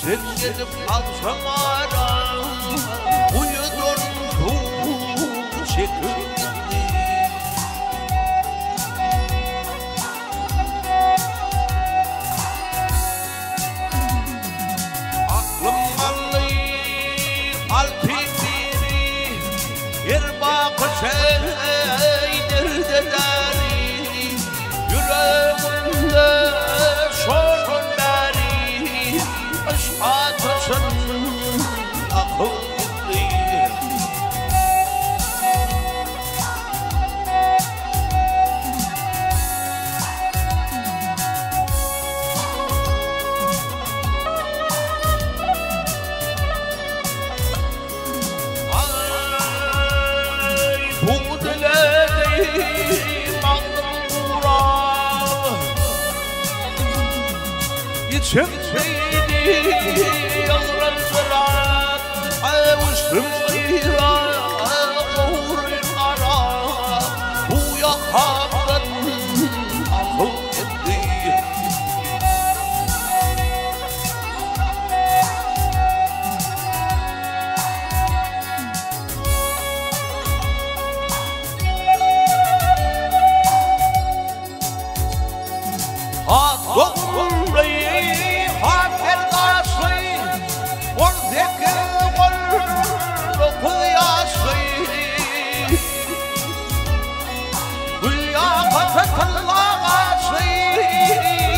Sen gelip alsam aram uyudun bu çekildi. Aklım allı alpimini yer bakış eydirdileri yüreğimde sorun beri aşk ateşin akıl gitti. Bu dileğim aldım burak İçimdeydi yalvardırak Avuştum ira uğrun ara Bu yakamdan akıl gitti. Doğrayı haber karşı oradaki varlık yaşı Hülya katırlağı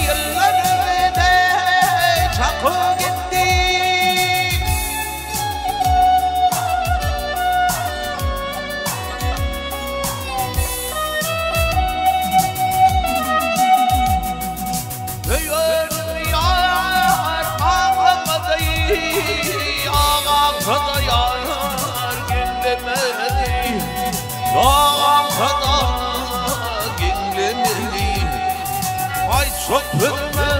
yıllarında çakı gitti. Ağamda yar gelmedi, ağamda gelmedi. Ay çok ölme